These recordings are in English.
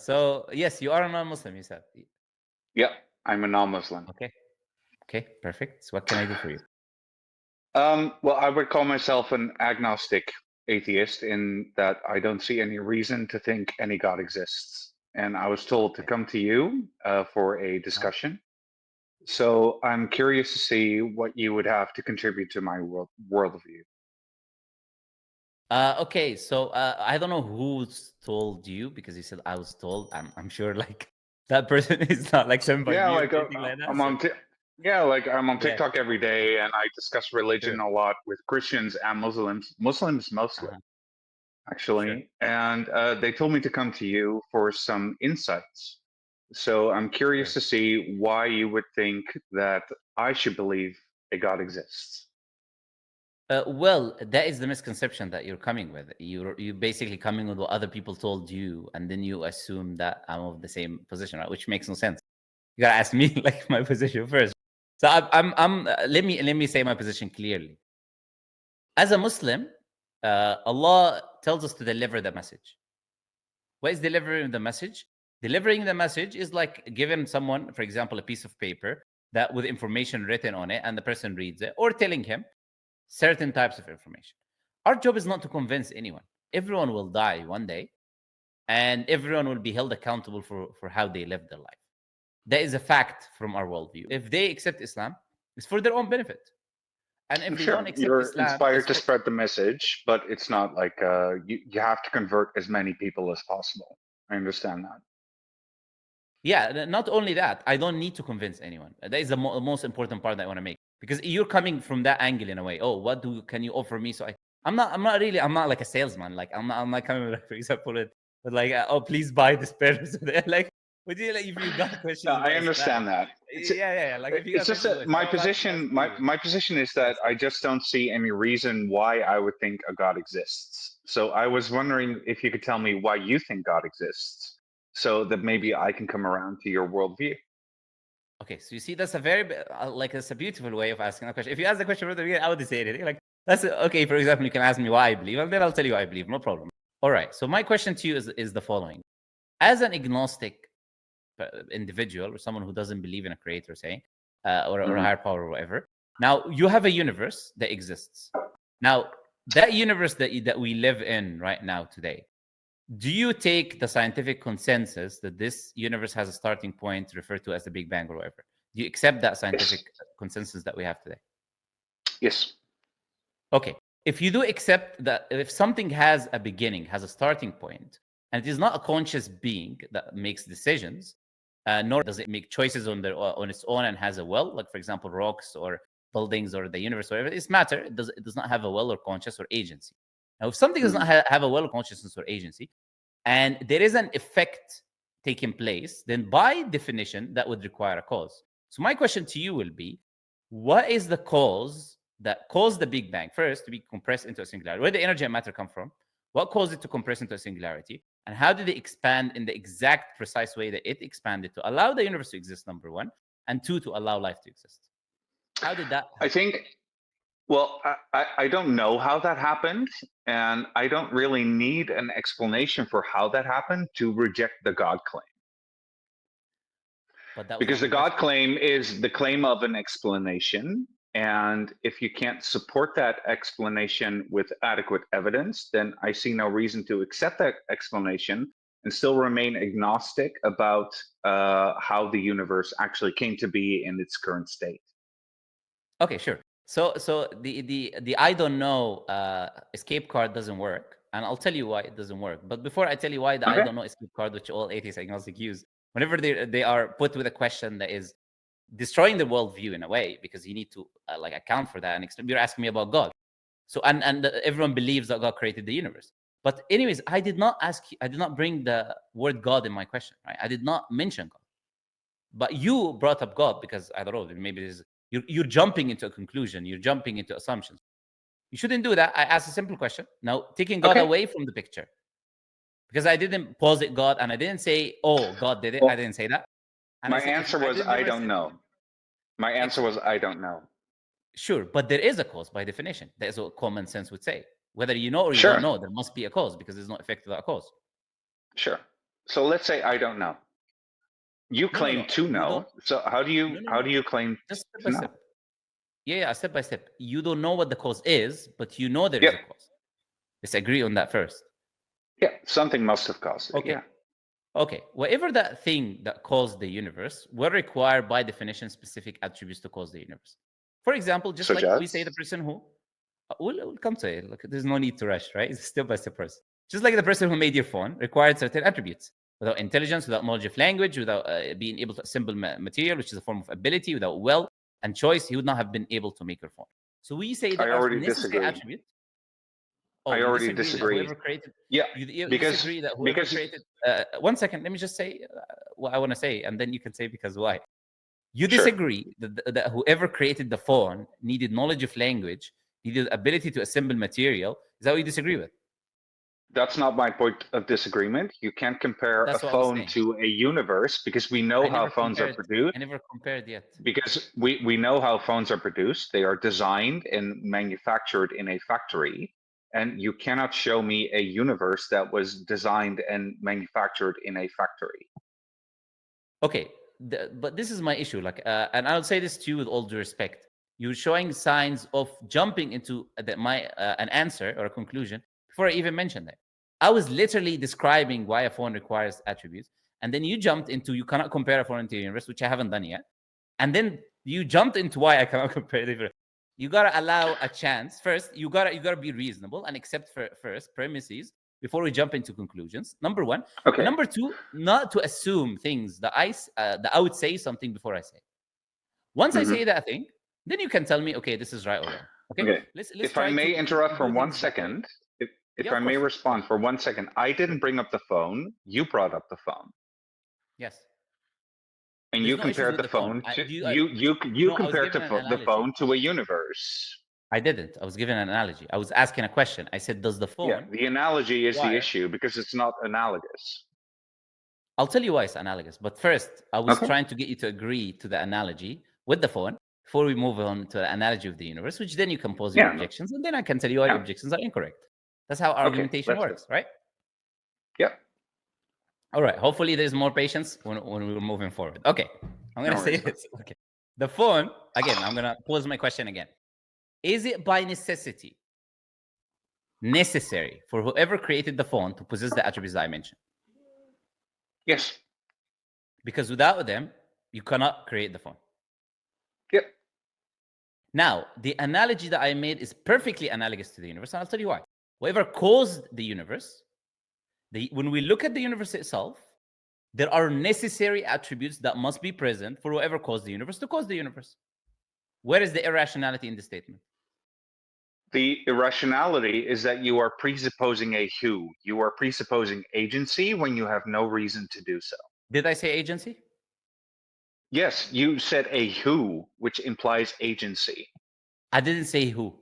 So yes, you are a non-Muslim, you said. Yeah, I'm a non-Muslim. Okay. Okay, perfect. So what can I do for you? Well, I would call myself an agnostic atheist in that I don't see any reason to think any God exists. And I was told to Okay. come to you for a Uh-huh. discussion. So I'm curious to see what you would have to contribute to my worldview. Okay, so I don't know who's told you because you said I was told. I'm sure like that person is not like sent by Yeah, me or like anything like that. I'm So on. Yeah, like I'm on yeah, TikTok every day, and I discuss religion sure. a lot with Christians and Muslims. Muslims mostly, Uh-huh. Sure. actually. And they told me to come to you for some insights. So I'm curious Sure. to see why you would think that I should believe a God exists. Well, that is the misconception that you're coming with. You basically coming with what other people told you, and then you assume that I'm of the same position, right? Which makes no sense. You gotta ask me like my position first. So let me say my position clearly. As a Muslim, Allah tells us to deliver the message. What is delivering the message? Delivering the message is like giving someone, for example, a piece of paper that with information written on it, and the person reads it, or telling him certain types of information. Our job is not to convince anyone. Everyone will die one day, and everyone will be held accountable for how they live their life. That is a fact from our worldview. If they accept Islam, it's for their own benefit. And if they don't Sure, accept you're Islam, inspired it's to for spread the message, but it's not like you have to convert as many people as possible. I understand that. yeah. Not only that, I don't need to convince anyone. That is the most important part that I want to make because you're coming from that angle in a way. Oh, what do can you offer me? So I'm not like a salesman. Like I'm not coming with, for example, with like, oh, please buy this pair. So like, would you like if you got No, questions I about Islam? understand that. Yeah. Like if you It's got just questions that about my Islam, I'm happy to position answer you. my position is that Yes. I just don't see any reason why I would think a God exists. So I was wondering if you could tell me why you think God exists, so that maybe Okay. I can come around to your worldview. Okay, so you see, that's a very like that's a beautiful way of asking a question. If you ask the question from the beginning, I would say anything. Like that's okay. For example, you can ask me why I believe, and then I'll tell you why I believe. No problem. All right. So my question to you is the following: as an agnostic individual or someone who doesn't believe in a creator, say, or a Hmm. higher power or whatever, now you have a universe that exists. Now that universe that we live in right now today, do you take the scientific consensus that this universe has a starting point referred to as the Big Bang or whatever? Do you accept that Yes. scientific consensus that we have today? Yes. Okay. If you do accept that if something has a beginning, has a starting point, and it is not a conscious being that makes decisions, nor does it make choices on its own and has a will, like for example, rocks or buildings or the universe, or whatever, it's matter. It does not have a will or conscious or agency. Now, if something does Hmm. not have a will, consciousness, or agency, and there is an effect taking place, then by definition, that would require a cause. So my question to you will be, what is the cause that caused the Big Bang first to be compressed into a singularity? Where did energy and matter come from? What caused it to compress into a singularity? And how did it expand in the exact precise way that it expanded to allow the universe to exist, number one, and two, to allow life to exist? How did that I happen? think. Well, I don't know how that happened, and I don't really need an explanation for how that happened to reject the God claim. But that was Because not the my God question. claim is the claim of an explanation. And if you can't support that explanation with adequate evidence, then I see no reason to accept that explanation and still remain agnostic about how the universe actually came to be in its current state. Okay, sure. So the I don't know escape card doesn't work, and I'll tell you why it doesn't work. But before I tell you why the I Okay. don't know escape card, which all atheists agnostic use, whenever they are put with a question that is destroying the worldview in a way, because you need to like account for that and explain. You're asking me about God, so and everyone believes that God created the universe. But anyways, I did not bring the word God in my question, right? I did not mention God. But you brought up God because I don't know, maybe you're jumping into a conclusion, you're jumping into assumptions. You shouldn't do that. I asked a simple question. Now, taking God Okay. away from the picture, because I didn't posit God and I didn't say, oh, God did it. I Well, didn't say that. And I my said, if you answer was added the I universe, don't know. My answer was excellent. I don't know. Sure, but there is a cause by definition. That's what common sense would say. Whether you know or you don't Sure. know, there must be a cause because there's no effect without a cause. Sure. So let's say I don't know. You claim to You know. don't. So how do you claim Just step to by know? step. Yeah, step by step. You don't know what the cause is, but you know there is Yep. a cause. Let's agree on that first. Yeah, something must have caused it. Okay. Yeah. Okay. Whatever that thing that caused the universe will require, by definition, specific attributes to cause the universe. For example, just Such like we as? say, the person who we'll come to it. Look, there's no need to rush, right? It's step by step process. Just like the person who made your phone required certain attributes. Without intelligence, without knowledge of language, without being able to assemble material, which is a form of ability, without will and choice, he would not have been able to make your phone. So we say there I are already necessary disagree. attributes. Oh, I you already disagree that disagree. whoever created Yeah, you because disagree that whoever because created 1 second, let me just say what I want to say, and then you can say because why. You sure, disagree that whoever created the phone needed knowledge of language, needed ability to assemble material. Is that what you disagree with? that's not my point of disagreement. You can't compare a That's what I was phone saying. to a universe because we know I how never phones are compared. produced. I never compared yet. Because we know how phones are produced. They are designed and manufactured in a factory. And you cannot show me a universe that was designed and manufactured in a factory. Okay, but this is my issue. Like, and I'll say this to you with all due respect. You're showing signs of jumping into an answer or a conclusion before I even mentioned that. I was literally describing why a phone requires attributes, and then you jumped into you cannot compare a phone to a universe, which I haven't done yet. And then you jumped into why I cannot compare the. You gotta allow a chance first. You gotta be reasonable and accept first premises before we jump into conclusions. Number one, and Okay. number two, not to assume things that I would say something before I say. Once I Mm-hmm. say that thing, then you can tell me, okay, this is right or wrong. Okay, Okay. let's If I try may to interrupt for do one things that way. second, Yeah, if I of may course. respond for 1 second, I didn't bring up the phone. You brought up the phone. Yes. And There's you no issues compared with the the phone. phone I, to do you? you No, I was compared giving an the analogy. phone to a universe. I didn't. I was giving an analogy. I was asking a question. I said, does the Yeah, phone the analogy is the require? issue because it's not analogous. I'll tell you why it's analogous. But first, I was Okay. trying to get you to agree to the analogy with the phone before we move on to the analogy of the universe, which then you can pose your Yeah. No. objections, and then I can tell you why your Yeah. objections are incorrect. That's how Okay. argumentation Let's go. works, right? Yep. All right. Hopefully, there's more patience when we're moving forward. Okay. I'm going No to say worries. this. Okay. The phone, again, I'm going to pose my question again. Is it by necessity necessary for whoever created the phone to possess the attributes that I mentioned? Yes. Because without them, you cannot create the phone. Yep. Now, the analogy that I made is perfectly analogous to the universe, and I'll tell you why. Whatever caused the universe, when we look at the universe itself, there are necessary attributes that must be present for whoever caused the universe to cause the universe. Where is the irrationality in the statement? The irrationality is that you are presupposing a who. You are presupposing agency when you have no reason to do so. Did I say agency? Yes, you said a who, which implies agency. I didn't say who.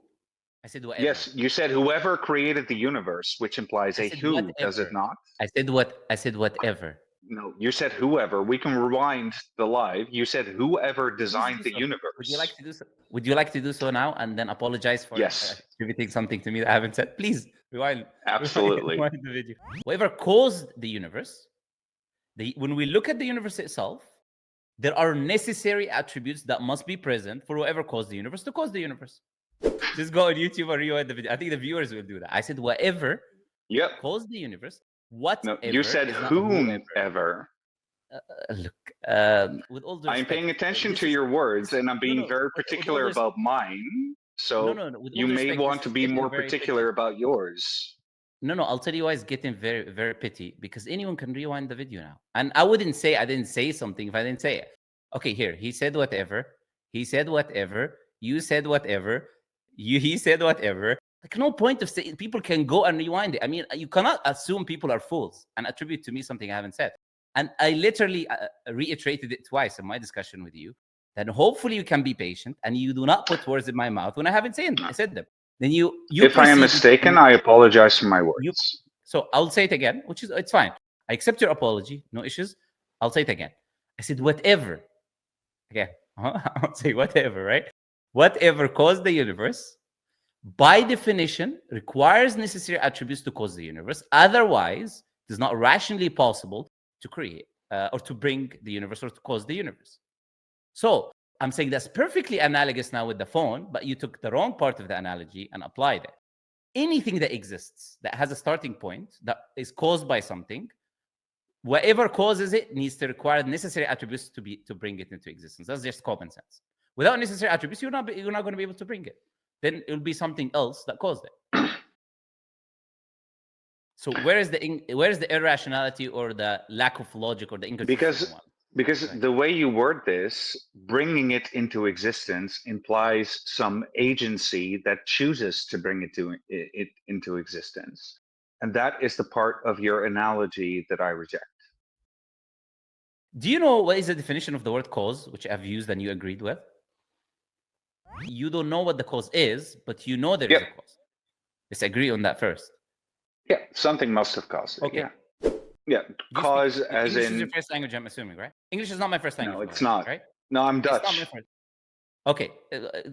I said whatever. Yes, you said whoever created the universe, which implies I a said who, does it whatever. not? I said whatever. No, you said whoever. We can rewind the live. You said whoever Please designed do the so. Would you like universe. to do so? Would you like to do so now and then apologize for Yes, attributing something to me that I haven't said? Please rewind, absolutely. rewind the video. Whatever caused the universe, when we look at the universe itself, there are necessary attributes that must be present for whoever caused the universe to cause the universe. Just go on YouTube and rewind the video. I think the viewers will do that. I said whatever Yep. caused the universe, No, whatever you said is not whoever. whomever. Look, with all due I'm respect, paying attention this to is your words and I'm being no. very With all particular due about mine. no, So no, no. With all you due may respect, this want to is be getting more very particular petty. about yours. No, I'll tell you why it's getting very, very petty because anyone can rewind the video now. And I wouldn't say I didn't say something if I didn't say it. Okay, here. He said whatever. He said whatever. You said whatever. He said whatever. Like no point of saying people can go and rewind it. I mean, you cannot assume people are fools and attribute to me something I haven't said. And I literally reiterated it twice in my discussion with you. Then hopefully you can be patient and you do not put words in my mouth when I haven't said them. Then you If I am proceeded. mistaken, I apologize for my You words. so I'll say it again, which is it's fine. I accept your apology, no issues. I'll say it again. I said whatever. Again, I'll say whatever, right? Whatever caused the universe, by definition, requires necessary attributes to cause the universe. Otherwise, it is not rationally possible to create or to bring the universe or to cause the universe. So I'm saying that's perfectly analogous now with the phone, but you took the wrong part of the analogy and applied it. Anything that exists that has a starting point that is caused by something, whatever causes it needs to require necessary attributes to bring it into existence. That's just common sense. Without necessary attributes, you're not going to be able to bring it. Then it will be something else that caused it. So where is the irrationality or the lack of logic or the inconsistency? Because Right. the way you word this, bringing it into existence implies some agency that chooses to bring it into existence. And that is the part of your analogy that I reject. Do you know what is the definition of the word cause, which I've used and you agreed with? You don't know what the cause is, but you know there is a cause. Let's agree on that first. Yeah, something must have caused it. Okay. Yeah, cause as English in... is your first language, I'm assuming, right? English is not my first language. No, it's not. Right? No, I'm It's Dutch. not my first. Okay,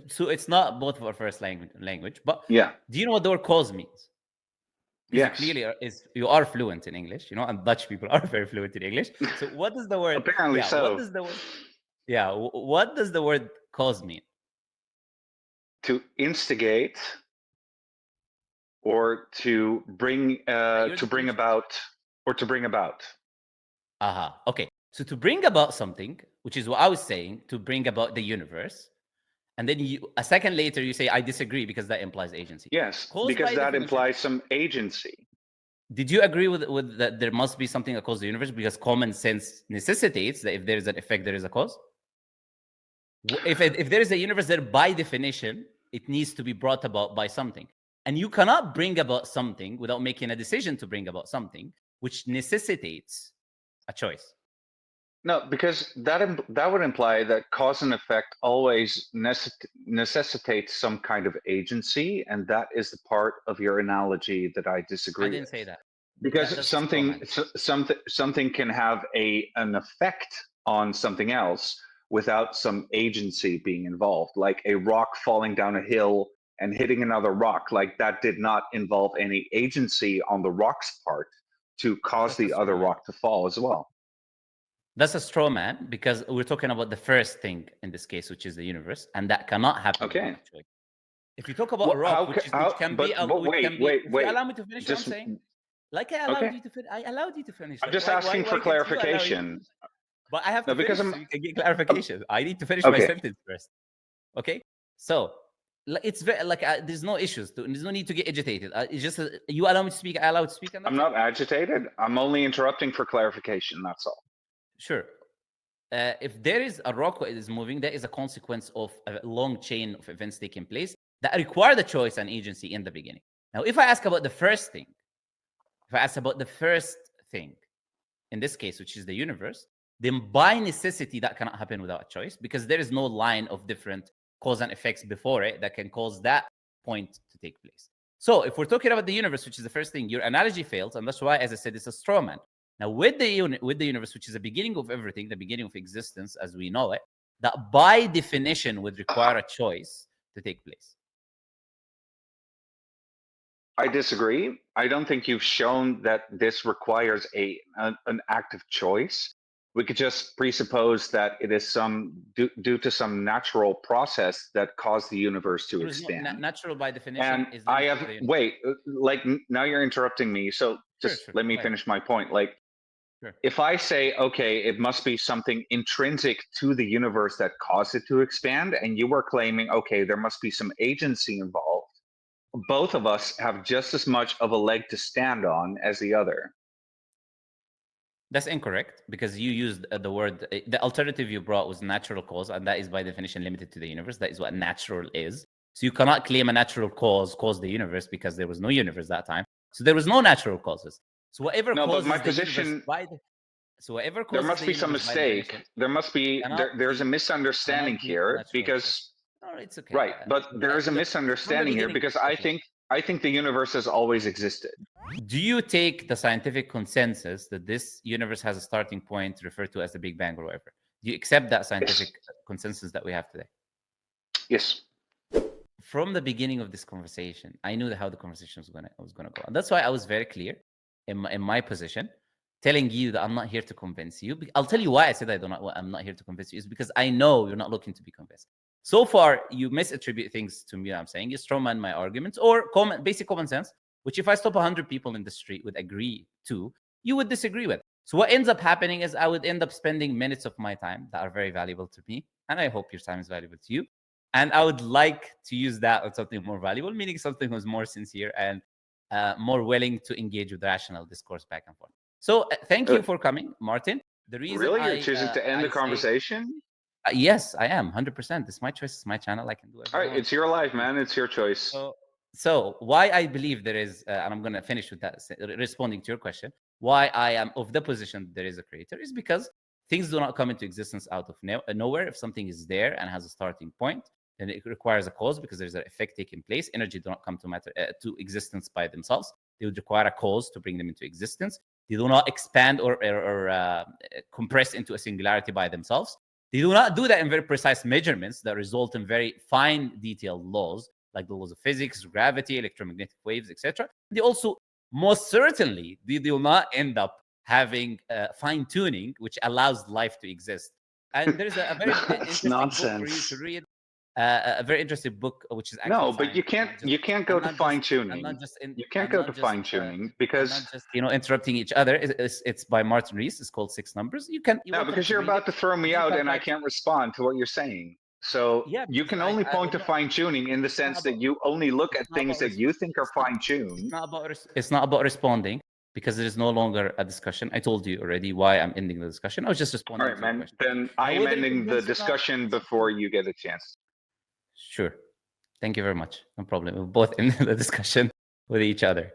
so it's not both of our first language, but yeah. Do you know what the word cause means? Yes. You clearly you are fluent in English, and Dutch people are very fluent in English. So what does the word? Apparently so. What does the word? Yeah, what does the word cause mean? To instigate, or to bring about. Okay. So to bring about something, which is what I was saying, to bring about the universe, and then a second later you say I disagree because that implies agency. Yes, because that implies some agency. Did you agree with that there must be something that causes the universe because common sense necessitates that if there is an effect, there is a cause? If there is a universe, there by definition, it needs to be brought about by something. And you cannot bring about something without making a decision to bring about something, which necessitates a choice. No, because that would imply that cause and effect always necessitates some kind of agency, and that is the part of your analogy that I disagree with. I didn't say that. Because something can have an effect on something else without some agency being involved, like a rock falling down a hill and hitting another rock. Like that did not involve any agency on the rock's part to cause the other rock to fall as well. That's a straw man, because we're talking about the first thing in this case, which is the universe, and that cannot happen without a choice. If you talk about a rock, which can be, if you allow me to finish what I'm saying, like I allowed you to finish. I allowed you to finish. I'm just asking for clarification. But I have to finish so you can get clarification. I need to finish my sentence first. Okay, so it's very there's no issues. There's no need to get agitated. It's just you allow me to speak. I allow you to speak. I'm not agitated. I'm only interrupting for clarification. That's all. Sure. If there is a rock that is moving, that is a consequence of a long chain of events taking place that require the choice and agency in the beginning. Now, if I ask about the first thing, in this case, which is the universe, then by necessity, that cannot happen without a choice, because there is no line of different cause and effects before it that can cause that point to take place. So if we're talking about the universe, which is the first thing, your analogy fails, and that's why, as I said, it's a straw man. Now, with the universe, which is the beginning of everything, the beginning of existence as we know it, that by definition would require a choice to take place. I disagree. I don't think you've shown that this requires an active choice. We could just presuppose that it is due to some natural process that caused the universe to expand. Natural by definition is now you're interrupting me. So just let me finish my point. If I say, okay, it must be something intrinsic to the universe that caused it to expand, and you were claiming, okay, there must be some agency involved, both of us have just as much of a leg to stand on as the other. That's incorrect, because you used the word, the alternative you brought was natural cause, and that is by definition limited to the universe. That is what natural is. So you cannot claim a natural cause caused the universe, because there was no universe that time. So there was no natural causes. So whatever causes my position, whatever causes there must be some mistake. There must be there's a misunderstanding here, because no, it's okay. Right, but there is a misunderstanding here, because I think the universe has always existed. Do you take the scientific consensus that this universe has a starting point referred to as the Big Bang or whatever? Do you accept that scientific consensus that we have today? Yes. From the beginning of this conversation, I knew how the conversation was going to go. And that's why I was very clear in my position. telling you that I'm not here to convince you. I'll tell you why I said I'm not here to convince you is because I know you're not looking to be convinced. So far, you misattribute things to me. I'm saying you strawman my arguments or basic common sense, which if I stop 100 people in the street would agree to, you would disagree with. So what ends up happening is I would end up spending minutes of my time that are very valuable to me, and I hope your time is valuable to you. And I would like to use that on something more valuable, meaning something who's more sincere and more willing to engage with rational discourse back and forth. So thank you for coming, Martin. The reason really, you're choosing to end the conversation? Yes, I am 100%. It's my choice. It's my channel. I can do it. All right, it's your life, man. It's your choice. So why I believe there is, and I'm going to finish with that, responding to your question, why I am of the position there is a creator is because things do not come into existence out of nowhere. If something is there and has a starting point, then it requires a cause because there's an effect taking place. Energy do not come to matter to existence by themselves. They would require a cause to bring them into existence. They do not expand or compress into a singularity by themselves. They do not do that in very precise measurements that result in very fine, detailed laws, like the laws of physics, gravity, electromagnetic waves, etc. They also, most certainly, they do not end up having fine tuning, which allows life to exist. And there's a very interesting book for you to read. A very interesting book, which is actually no, but you can't go to fine tuning. You can't go to fine tuning because not just interrupting each other. It's by Martin Rees. It's called Six Numbers. You no, because you're about to throw me out, and I can't respond to what you're saying. So you can only point to fine tuning in the sense that you only look at things that you think are fine tuned. It's not about responding because there is no longer a discussion. I told you already why I'm ending the discussion. I was just responding. All right, man. Then I am ending the discussion before you get a chance. Sure. Thank you very much. No problem. We'll both end the discussion with each other.